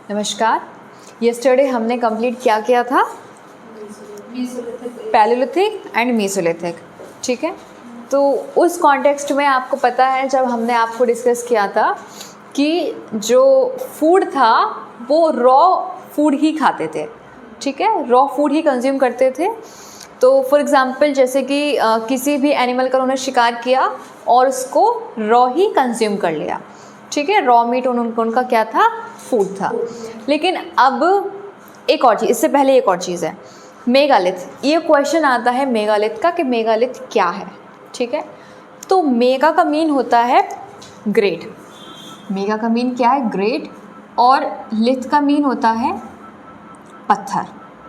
नमस्कार। यस्टरडे हमने कंप्लीट क्या किया था? Palaeolithic and Mesolithic. ठीक है, तो उस कॉन्टेक्स्ट में आपको पता है जब हमने आपको डिस्कस किया था कि जो फूड था वो रॉ फूड ही खाते थे। ठीक है, रॉ फूड ही कंज्यूम करते थे। तो फॉर एग्ज़ाम्पल जैसे कि किसी भी एनिमल का उन्होंने शिकार किया और उसको रॉ ही कंज्यूम कर लिया। ठीक है, रॉ मीट उनका क्या था? फूड था। लेकिन अब एक और चीज़, इससे पहले एक और चीज़ है, मेगालिथ। ये क्वेश्चन आता है मेगालिथ का कि मेगालिथ क्या है। ठीक है, तो मेगा का मीन होता है ग्रेट। मेगा का मीन क्या है? ग्रेट। और लिथ का मीन होता है पत्थर,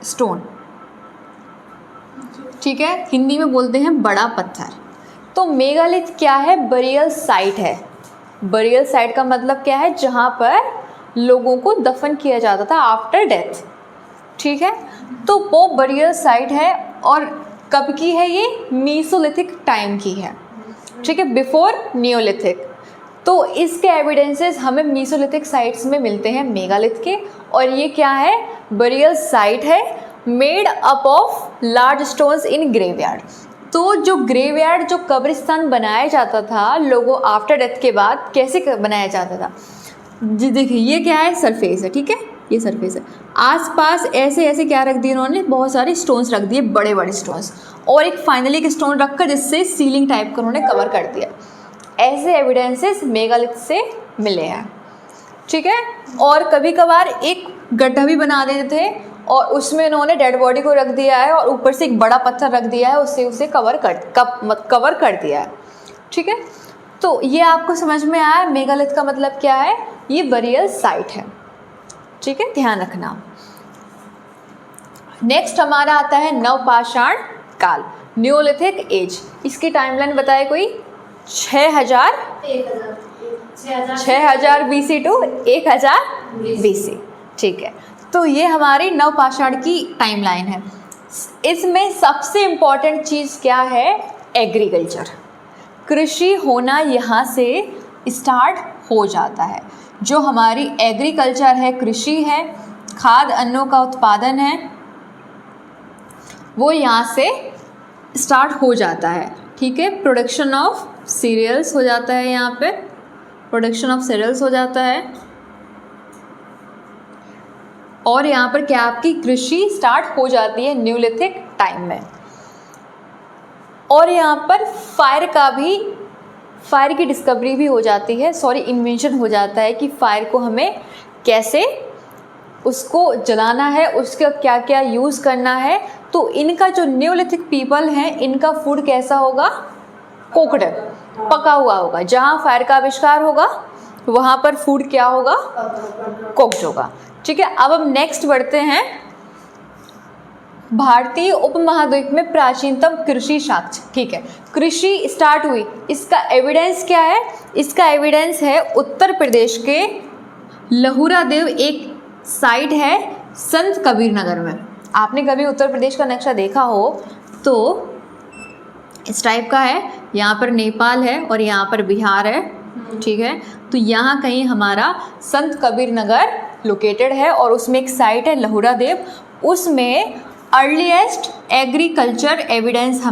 स्टोन। ठीक है, हिंदी में बोलते हैं बड़ा पत्थर। तो मेगालिथ क्या है? बरियल साइट है। बरियल साइट का मतलब क्या है? जहाँ पर लोगों को दफन किया जाता था आफ्टर डेथ। ठीक है, तो वो बरियल साइट है। और कब की है ये? मीसोलिथिक टाइम की है। ठीक है, बिफोर नियोलिथिक। तो इसके एविडेंसेस हमें मीसोलिथिक साइट्स में मिलते हैं मेगालिथ के। और ये क्या है? बरियल साइट है made up of large stones in graveyard. तो जो ग्रेवयार्ड, जो कब्रिस्तान बनाया जाता था लोगों आफ्टर डेथ के बाद, कैसे बनाया जाता था? जी देखिए, ये क्या है? सरफेस है। ठीक है, ये सरफेस है। आसपास ऐसे ऐसे क्या रख दिए उन्होंने? बहुत सारे स्टोन्स रख दिए, बड़े बड़े स्टोन्स, और एक फाइनली एक स्टोन रखकर जिससे सीलिंग टाइप का उन्होंने कवर कर दिया। ऐसे एविडेंसेस मेगालिथ से मिले हैं। ठीक है, और कभी कभार एक गड्ढा भी बना देते थे और उसमें उन्होंने डेड बॉडी को रख दिया है और ऊपर से एक बड़ा पत्थर रख दिया है, उससे उसे कवर कर दिया है। ठीक है, तो ये आपको समझ में आया मेगालिथ का मतलब क्या है? ये बरियल साइट है। ठीक है, ध्यान रखना। नेक्स्ट हमारा आता है नवपाषाण काल, न्यूलिथिक एज। इसकी टाइमलाइन बताए कोई? 6000 BC टू 1000 BC। ठीक है, तो ये हमारी नवपाषाण की टाइमलाइन है। इसमें सबसे इम्पॉर्टेंट चीज़ क्या है? एग्रीकल्चर। कृषि होना यहाँ से स्टार्ट हो जाता है। जो हमारी एग्रीकल्चर है, कृषि है, खाद्य अन्नों का उत्पादन है, वो यहाँ से स्टार्ट हो जाता है। ठीक है, प्रोडक्शन ऑफ सीरियल्स हो जाता है, यहाँ पे प्रोडक्शन ऑफ सीरियल्स हो जाता है। और यहाँ पर क्या आपकी कृषि स्टार्ट हो जाती है न्यूलिथिक टाइम में। और यहाँ पर फायर की डिस्कवरी भी हो जाती है, इन्वेंशन हो जाता है कि फायर को हमें कैसे उसको जलाना है, उसका क्या क्या यूज़ करना है। तो इनका जो न्यूलिथिक पीपल हैं, इनका फूड कैसा होगा? कुक्ड, पका हुआ होगा। जहाँ फायर का आविष्कार होगा वहाँ पर फूड क्या होगा? कुक्ड होगा। ठीक है, अब हम नेक्स्ट बढ़ते हैं। भारतीय उपमहाद्वीप में प्राचीनतम कृषि साक्ष्य। ठीक है, कृषि स्टार्ट हुई, इसका एविडेंस क्या है? इसका एविडेंस है उत्तर प्रदेश के लहुरा देव, एक साइट है संत कबीर नगर में। आपने कभी उत्तर प्रदेश का नक्शा देखा हो तो इस टाइप का है। यहाँ पर नेपाल है और यहाँ पर बिहार है। ठीक है, तो यहाँ कहीं हमारा संत कबीर नगर लोकेटेड है और उसमें एक साइट है लहुरा देव। उसमें अर्लीस्ट एग्रीकल्चर एविडेंस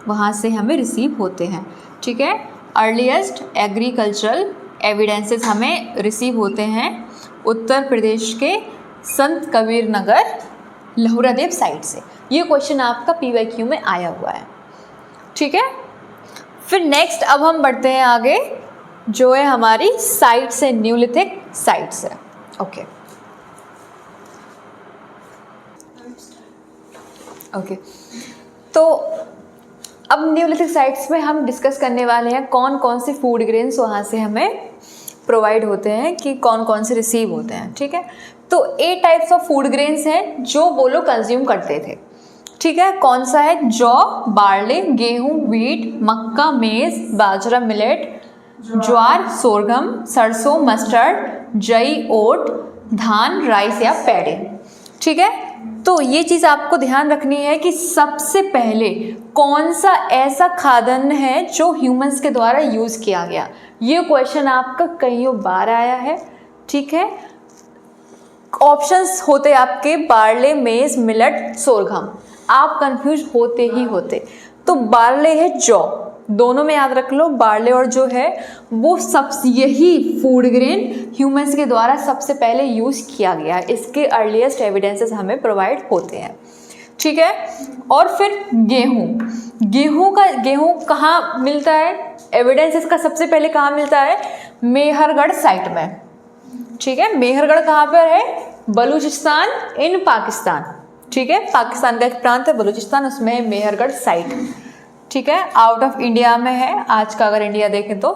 वहाँ से हमें रिसीव होते हैं। ठीक है, अर्लीस्ट एग्रीकल्चरल एविडेंसेस हमें रिसीव होते हैं उत्तर प्रदेश के संत कबीर नगर लहुरा देव साइट से। ये क्वेश्चन आपका PYQ में आया हुआ है। ठीक है, फिर नेक्स्ट अब हम बढ़ते हैं आगे, जो है हमारी साइट से, न्यूलिथिक साइट से। ओके ओके, तो अब न्यूलिथिक साइट्स में हम डिस्कस करने वाले हैं कौन कौन से फूड ग्रेन्स वहाँ से हमें प्रोवाइड होते हैं, कि कौन कौन से रिसीव होते हैं। ठीक है, तो 8 टाइप्स ऑफ फूड ग्रेन्स हैं जो वो लोग कंज्यूम करते थे। ठीक है, कौन सा है? जौ, बार्ले, गेहूँ, व्हीट, मक्का, मेज, बाजरा, मिलेट, ज्वार, सोरगम, सरसों, मस्टर्ड, जई, ओट, धान, राइस या पैडी। ठीक है, तो ये चीज़ आपको ध्यान रखनी है कि सबसे पहले कौन सा ऐसा खाद्यान्न है जो ह्यूमंस के द्वारा यूज़ किया गया। ये क्वेश्चन आपका कईयों बार आया है। ठीक है। ऑप्शंस होते आपके बार्ले, मेज, मिलेट, सोरघम। आप कंफ्यूज होते ही होते। तो बार्ले है जौ, दोनों में याद रख लो, बार्ले और जो है वो यही फूड ग्रेन ह्यूमंस के द्वारा सबसे पहले यूज़ किया गया है। इसके अर्लीस्ट एविडेंसेस हमें प्रोवाइड होते हैं, ठीक है। और फिर गेहूं कहाँ मिलता है? एविडेंस इसका सबसे पहले कहाँ मिलता है? मेहरगढ़ साइट में, ठीक है। मेहरगढ़ कहाँ पर है? बलूचिस्तान इन पाकिस्तान, ठीक है। पाकिस्तान का एक प्रांत है बलूचिस्तान, उसमें है मेहरगढ़ साइट, ठीक है। आउट ऑफ इंडिया में है आज का, अगर इंडिया देखें तो,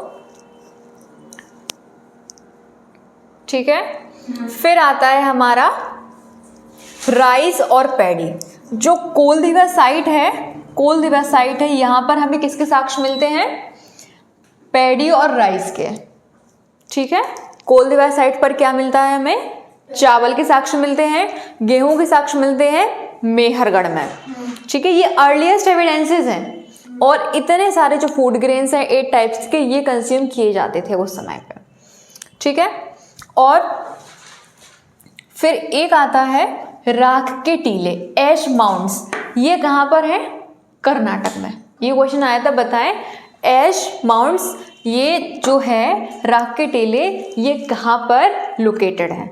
ठीक है। फिर आता है हमारा राइस और पैडी। जो कोलदिवा साइट है, यहाँ पर हमें किसके साक्ष्य मिलते हैं? पैडी और राइस के, ठीक है। कोलदिवा साइट पर क्या मिलता है हमें? चावल के साक्ष्य मिलते हैं, गेहूं के साक्ष्य मिलते हैं मेहरगढ़ में, ठीक है। ये अर्लीस्ट एविडेंसेस हैं और इतने सारे जो फूड ग्रेन्स हैं 8 टाइप्स के, ये कंज्यूम किए जाते थे उस समय पे, ठीक है। और फिर एक आता है राख के टीले, ऐश माउंट्स। ये कहाँ पर है? कर्नाटक में। ये क्वेश्चन आया था, बताएं ऐश माउंट्स, ये जो है राख के टीले, ये कहाँ पर लोकेटेड है?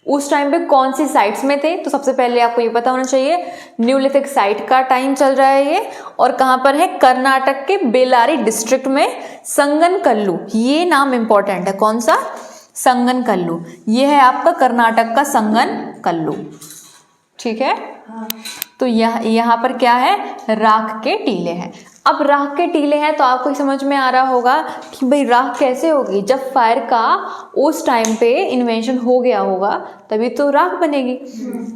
उस टाइम पे कौन सी साइट्स में थे? तो सबसे पहले आपको ये पता होना चाहिए, न्यूलिथिक साइट का टाइम चल रहा है ये, और कहाँ पर है? कर्नाटक के बेलारी डिस्ट्रिक्ट में संगनकल्लू। ये नाम इंपॉर्टेंट है, कौन सा? संगनकल्लू। ये है आपका कर्नाटक का संगनकल्लू, ठीक है। तो यहाँ पर क्या है? राख के टीले हैं। अब राख के टीले हैं तो आपको समझ में आ रहा होगा कि भाई राख कैसे होगी? जब फायर का उस टाइम पे इन्वेंशन हो गया होगा तभी तो राख बनेगी।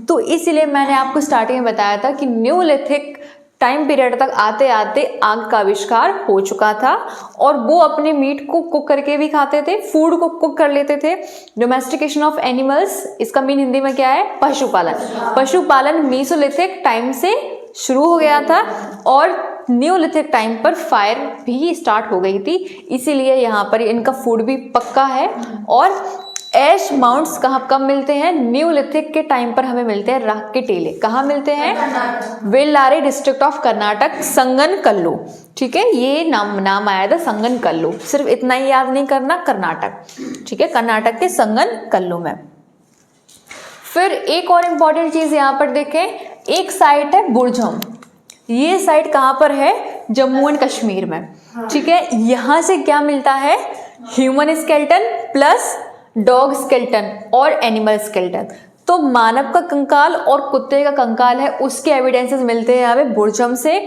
तो इसलिए मैंने आपको स्टार्टिंग में बताया था कि न्यूलिथिक टाइम पीरियड तक आते आते आग का आविष्कार हो चुका था और वो अपने मीट को कुक करके भी खाते थे, फूड को कुक कर लेते थे। डोमेस्टिकेशन ऑफ एनिमल्स, इसका मीन हिंदी में क्या है? पशुपालन। पशुपालन मीसोलिथिक टाइम से शुरू हो गया था और न्यूलिथिक टाइम पर फायर भी स्टार्ट हो गई थी, इसीलिए यहाँ पर इनका फूड भी पक्का है। और ऐश माउंट्स कब मिलते हैं? न्यूलिथिक के टाइम पर हमें मिलते हैं राख के टीले। कहाँ मिलते हैं? बेल्लारी डिस्ट्रिक्ट ऑफ कर्नाटक, संगनकल्लू, ठीक है। ये नाम आया था संगनकल्लू, सिर्फ इतना ही याद नहीं करना, कर्नाटक, ठीक है, कर्नाटक के संगनकल्लू में। फिर एक और इम्पॉर्टेंट चीज यहाँ पर देखें, एक साइट है बुरझम। ये साइट कहाँ पर है? जम्मू एंड कश्मीर में, ठीक है। यहाँ से क्या मिलता है? Human skeleton plus dog skeleton और एनिमल स्केलेटन। तो मानव का कंकाल और कुत्ते का कंकाल है, उसके एविडेंसेस मिलते हैं हमें बुरझम से।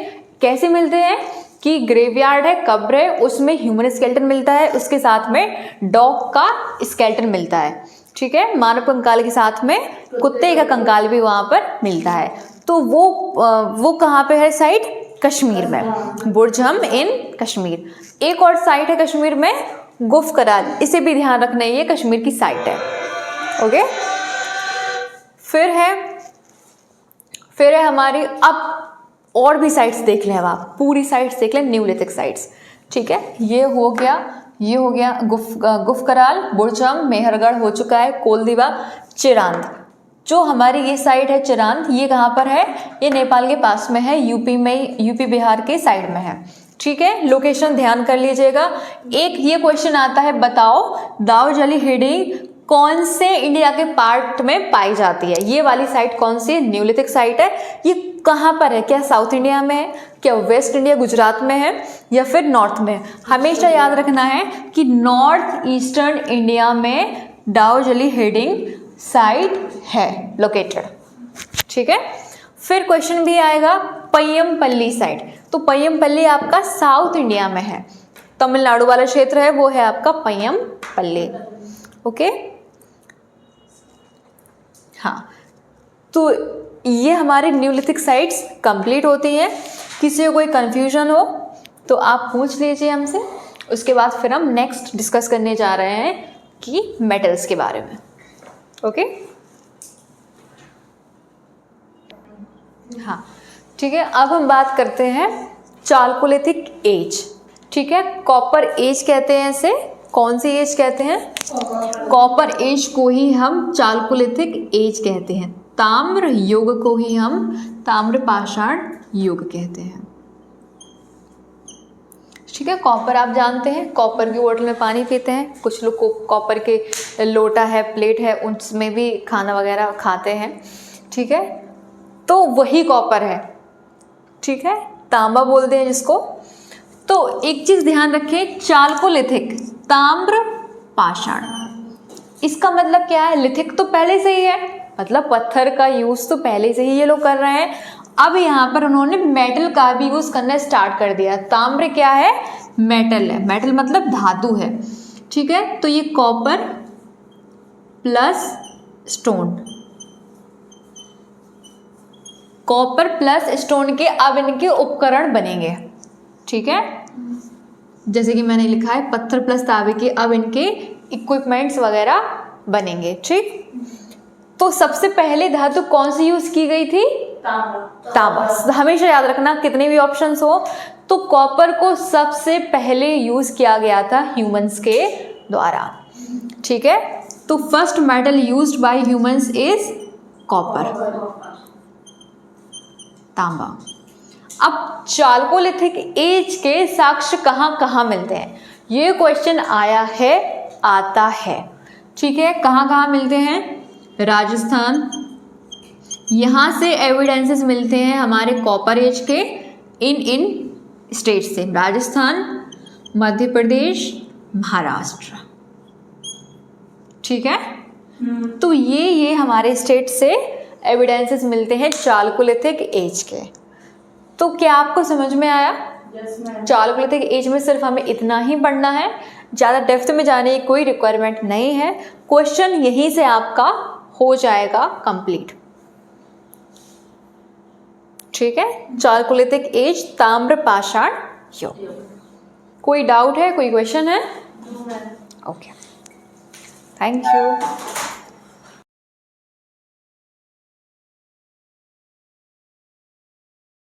कैसे मिलते हैं? कि ग्रेवयार्ड है, कब्र है, उसमें ह्यूमन स्केलेटन मिलता है, उसके साथ में डॉग का स्केलेटन मिलता है, ठीक है। मानव कंकाल के साथ में कुत्ते का कंकाल भी वहाँ पर मिलता है। तो वो कहाँ पे है साइट? कश्मीर में, बुरझम इन कश्मीर। एक और साइट है कश्मीर में, गुफ कराल, इसे भी ध्यान रखना है, ये कश्मीर की साइट है, ओके। फिर है हमारी, अब और भी साइट्स देख लें, अब आप पूरी साइट्स देख लें, न्यूलिथिक साइट्स, ठीक है। ये हो गया गुफ कराल, बुरझम, मेहरगढ़ हो चुका है, कोलदिवा, चिरांद। जो हमारी ये साइट है चिरांद, ये कहाँ पर है? ये नेपाल के पास में है, यूपी बिहार के साइड में है, ठीक है। लोकेशन ध्यान कर लीजिएगा। एक ये क्वेश्चन आता है, बताओ दाऊजली हिडिंग कौन से इंडिया के पार्ट में पाई जाती है? ये वाली साइट कौन सी है? न्यूलिथिक साइट है। ये कहाँ पर है? क्या साउथ इंडिया में है, क्या वेस्ट इंडिया गुजरात में है, या फिर नॉर्थ में? हमेशा याद रखना है कि नॉर्थ ईस्टर्न इंडिया में दाऊजली हिडिंग साइट है लोकेटेड, ठीक है। फिर क्वेश्चन भी आएगा पय्यमपल्ली साइट। तो पय्यमपल्ली आपका साउथ इंडिया में है, तमिलनाडु वाला क्षेत्र है, वो है आपका पय्यमपल्ली, ओके। हाँ, तो ये हमारी न्यूलिथिक साइट्स कंप्लीट होती हैं। किसी को कोई कंफ्यूजन हो तो आप पूछ लीजिए हमसे, उसके बाद फिर हम नेक्स्ट डिस्कस करने जा रहे हैं कि मेटल्स के बारे में, ओके। हाँ, ठीक है। अब हम बात करते हैं चाल्कोलिथिक एज, ठीक है। कॉपर एज कहते हैं इसे, कौन सी एज कहते हैं? कॉपर एज को ही हम चालकोलिथिक एज कहते हैं। ताम्र युग को ही हम ताम्र पाषाण युग कहते हैं। ठीक है, कॉपर आप जानते हैं, कॉपर की बोतल में पानी पीते हैं, कुछ लोग को कॉपर के लोटा है, प्लेट है, उसमें भी खाना वगैरह खाते हैं। ठीक है, तो वही कॉपर है। ठीक है, तांबा बोलते हैं जिसको। तो एक चीज़ ध्यान रखें, चालकोलिथिक ताम्र पाषाण, इसका मतलब क्या है? लिथिक तो पहले से ही है, मतलब पत्थर का यूज़ तो पहले से ही ये लोग कर रहे हैं। अब यहाँ पर उन्होंने मेटल का भी यूज़ करना स्टार्ट कर दिया। ताम्र क्या है? मेटल है, मेटल मतलब धातु है। ठीक है, तो ये copper plus stone, copper plus stone के अब इनके उपकरण बनेंगे। ठीक है, जैसे कि मैंने लिखा है पत्थर प्लस तांबे के अब इनके इक्विपमेंट्स वगैरह बनेंगे। ठीक, तो सबसे पहले धातु कौन सी यूज की गई थी? तांबा। हमेशा याद रखना, कितने भी ऑप्शंस हो तो कॉपर को सबसे पहले यूज किया गया था ह्यूमंस के द्वारा। ठीक है, तो first metal used by humans is copper, तांबा। अब चालकोलिथिक एज के साक्ष्य कहाँ कहाँ मिलते हैं? ये क्वेश्चन आया है, आता है। ठीक है, कहाँ कहाँ मिलते हैं? राजस्थान, यहाँ से एविडेंसेस मिलते हैं हमारे कॉपर एज के इन स्टेट से, राजस्थान, मध्य प्रदेश, महाराष्ट्र। ठीक है, तो ये हमारे स्टेट से एविडेंसेस मिलते हैं चालकोलिथिक एज के। तो क्या आपको समझ में आया? चालकोलिथिक एज में सिर्फ हमें इतना ही पढ़ना है, ज़्यादा डेप्थ में जाने की कोई रिक्वायरमेंट नहीं है। क्वेश्चन यहीं से आपका हो जाएगा कंप्लीट। ठीक है, चालकोलिथिक एज ताम्र पाषाण युग। कोई डाउट है, कोई क्वेश्चन है? Okay, thank you.